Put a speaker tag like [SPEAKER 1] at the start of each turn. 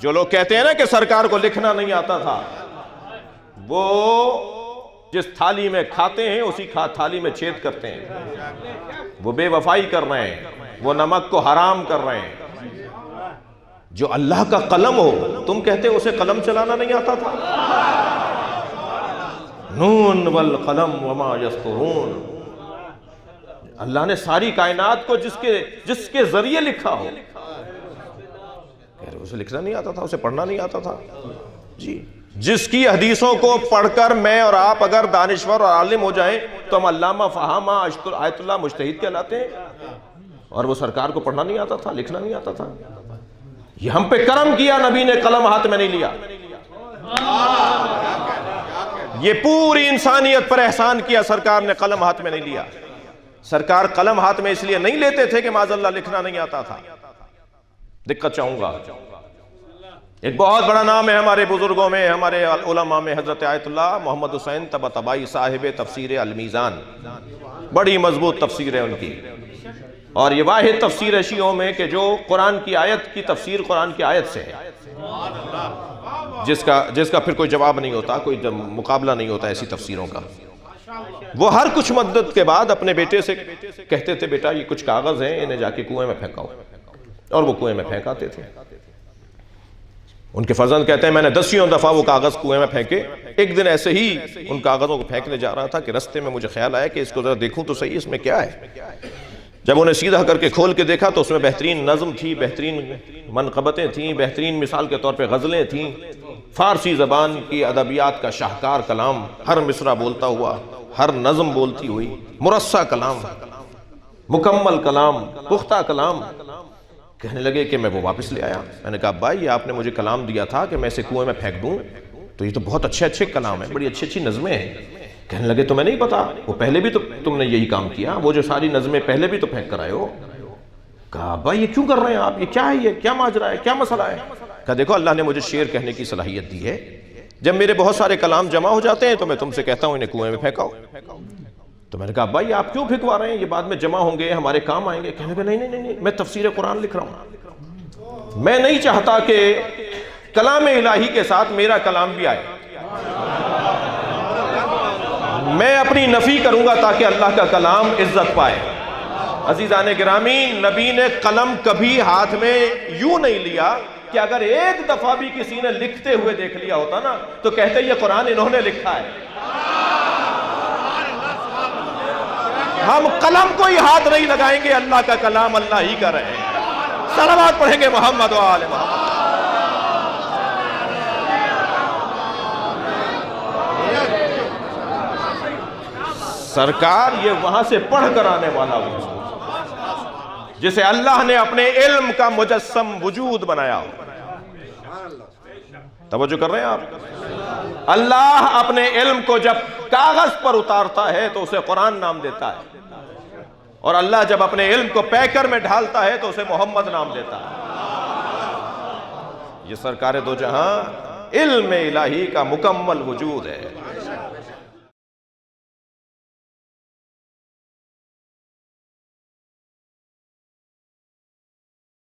[SPEAKER 1] جو لوگ کہتے ہیں نا کہ سرکار کو لکھنا نہیں آتا تھا، وہ جس تھالی میں کھاتے ہیں اسی تھالی میں چھید کرتے ہیں، وہ بے وفائی کر رہے ہیں، وہ نمک کو حرام کر رہے ہیں۔ جو اللہ کا قلم ہو، تم کہتے اسے قلم چلانا نہیں آتا تھا؟ نون والقلم وما یسطرون، اللہ نے ساری کائنات کو جس کے ذریعے لکھا ہو، اسے لکھنا نہیں آتا تھا، اسے پڑھنا نہیں آتا تھا؟ جی، جس کی حدیثوں کو پڑھ کر میں اور آپ اگر دانشور اور عالم ہو جائیں تو ہم علامہ فہامہ آیت اللہ مجتہد کہلاتے ہیں، اور وہ سرکار کو پڑھنا نہیں آتا تھا، لکھنا نہیں آتا تھا۔ یہ ہم پہ کرم کیا، نبی نے قلم ہاتھ میں نہیں لیا۔ یہ پوری انسانیت پر احسان کیا، سرکار نے قلم ہاتھ میں نہیں لیا۔ سرکار قلم ہاتھ میں اس لیے نہیں لیتے تھے کہ معاذ اللہ لکھنا نہیں آتا تھا۔ دقت چاہوں گا، ایک بہت بڑا نام ہے ہمارے بزرگوں میں، ہمارے علماء میں، حضرت آیت اللہ محمد حسین طباطبائی صاحب تفسیر المیزان، بڑی مضبوط تفسیر ہے ان کی، اور یہ واحد تفسیر ہے شیعوں میں کہ جو قرآن کی آیت کی تفسیر قرآن کی آیت سے ہے، جس کا پھر کوئی جواب نہیں ہوتا، کوئی مقابلہ نہیں ہوتا ایسی تفسیروں کا۔ وہ ہر کچھ مدت کے بعد اپنے بیٹے سے کہتے تھے، بیٹا یہ کچھ کاغذ ہیں، انہیں جا کے کنویں میں پھینکاؤ، اور وہ کنویں میں پھینکاتے تھے۔ ان کے فرزند کہتے ہیں میں نے 10 دفعہ وہ کاغذ کنویں میں پھینکے، ایک دن ایسے ہی ان کاغذوں کو پھینکنے جا رہا تھا کہ رستے میں مجھے خیال آیا کہ اس کو ذرا دیکھوں تو صحیح اس میں کیا ہے۔ جب انہیں سیدھا کر کے کھول کے دیکھا تو اس میں بہترین نظم تھی، بہترین منقبتیں تھیں، بہترین مثال کے طور پہ غزلیں تھیں، فارسی زبان کی ادبیات کا شاہکار کلام، ہر مصرع بولتا ہوا، ہر نظم بولتی ہوئی، مرصع کلام، مکمل کلام، پختہ کلام۔ کہنے لگے کہ میں وہ واپس لے آیا۔ میں نے کہا بھائی یہ آپ نے مجھے کلام دیا تھا کہ میں اسے کنویں میں پھینک دوں، تو یہ تو بہت اچھے کلام ہیں، بڑی اچھی نظمیں ہیں۔ کہنے لگے تمہیں نہیں پتا، وہ پہلے بھی تو تم نے یہی کام کیا، وہ جو ساری نظمیں پہلے بھی تو پھینک کر آئے ہو۔ کہا بھائی یہ کیوں کر رہے ہیں آپ، یہ کیا ہے، یہ کیا ماجرا ہے، کیا مسئلہ ہے؟ کہا دیکھو اللہ نے مجھے شعر کہنے کی صلاحیت دی ہے، جب میرے بہت سارے کلام جمع ہو جاتے ہیں تو میں تم سے کہتا ہوں انہیں کنویں میں پھینکاؤ۔ تو میں نے کہا بھائی آپ کیوں پھینکوا رہے ہیں، یہ بعد میں جمع ہوں گے، ہمارے کام آئیں گے۔ کہنے لگے نہیں، میں تفسیر قرآن لکھ رہا ہوں، میں نہیں چاہتا کہ کلام الہی کے ساتھ میرا کلام بھی آئے، میں اپنی نفی کروں گا تاکہ اللہ کا کلام عزت پائے۔ عزیزان گرامی، نبی نے قلم کبھی ہاتھ میں یوں نہیں لیا کہ اگر ایک دفعہ بھی کسی نے لکھتے ہوئے دیکھ لیا ہوتا نا تو کہتے یہ قرآن انہوں نے لکھا ہے۔ ہم قلم کو ہی ہاتھ نہیں لگائیں گے، اللہ کا کلام اللہ ہی کا رہے۔ صلوات پڑھیں گے محمد و آل محمد۔ سرکار یہ وہاں سے پڑھ کر آنے والا ہو جسے اللہ نے اپنے علم کا مجسم وجود بنایا ہو۔ توجہ کر رہے ہیں آپ؟ اللہ اپنے علم کو جب کاغذ پر اتارتا ہے تو اسے قرآن نام دیتا ہے، اور اللہ جب اپنے علم کو پیکر میں ڈھالتا ہے تو اسے محمد نام دیتا ہے۔ یہ سرکار دو جہاں علم الہی کا مکمل وجود ہے۔